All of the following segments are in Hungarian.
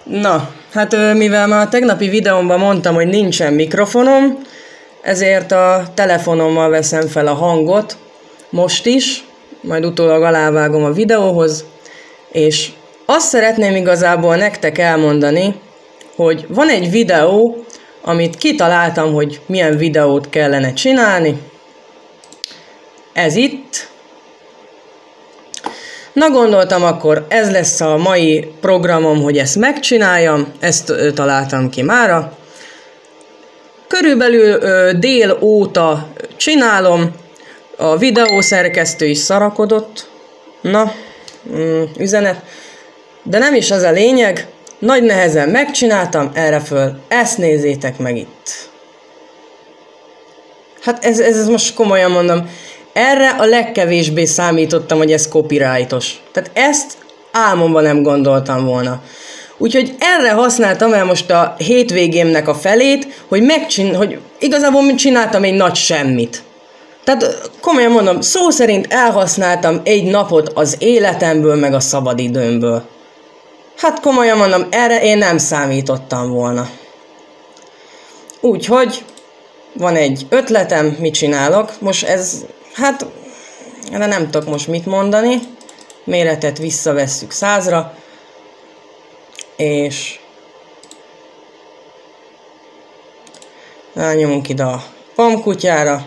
Na, hát mivel már a tegnapi videómban mondtam, hogy nincsen mikrofonom, ezért a telefonommal veszem fel a hangot, most is, majd utólag alávágom a videóhoz, és azt szeretném igazából nektek elmondani, hogy van egy videó, amit kitaláltam, hogy milyen videót kellene csinálni. Ez itt. Na, gondoltam, akkor ez lesz a mai programom, hogy ezt megcsináljam, ezt találtam ki mára. Körülbelül dél óta csinálom, a videószerkesztő is szarakodott, na, üzenet, de nem is az a lényeg, nagy nehezen megcsináltam erre föl, ezt nézzétek meg itt. Hát ez most komolyan mondom, erre a legkevésbé számítottam, hogy ez copyrightos. Tehát ezt álmomban nem gondoltam volna. Úgyhogy erre használtam el most a hétvégémnek a felét, hogy igazából csináltam egy nagy semmit. Tehát komolyan mondom, szó szerint elhasználtam egy napot az életemből, meg a szabadidőmből. Hát komolyan mondom, erre én nem számítottam volna. Úgyhogy van egy ötletem, mit csinálok. Most ez, hát, de nem tudok most mit mondani. Méretet visszavesszük 100-ra. És rányomunk ide a pamkutyára,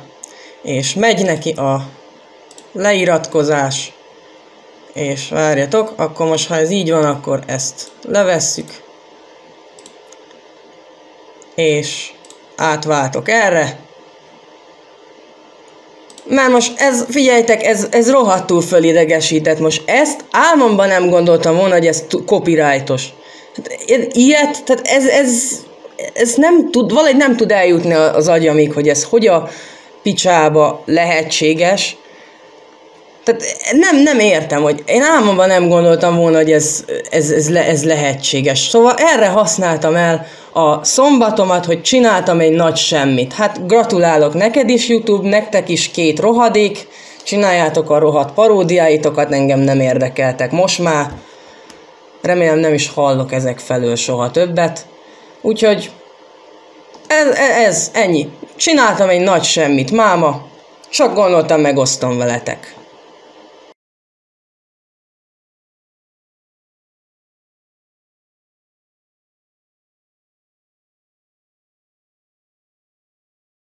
és megy neki a leiratkozás, és várjatok, akkor most ha ez így van, akkor ezt levesszük, és átváltok erre, mert most ez, figyeljetek, ez rohadtul fölidegesített, most ezt álmomban nem gondoltam volna, hogy ez copyrightos. Hát, ilyet, tehát ez nem tud, valahogy nem tud eljutni az agyamig, hogy ez hogy a picsába lehetséges. Tehát nem értem, hogy én álmomban nem gondoltam volna, hogy ez lehetséges. Szóval erre használtam el a szombatomat, hogy csináltam egy nagy semmit. Hát gratulálok neked is, YouTube, nektek is 2 rohadék, csináljátok a rohadt paródiáitokat, engem nem érdekeltek most már. Remélem nem is hallok ezek felől soha többet. Úgyhogy ez ennyi. Csináltam egy nagy semmit máma, csak gondoltam megosztom veletek.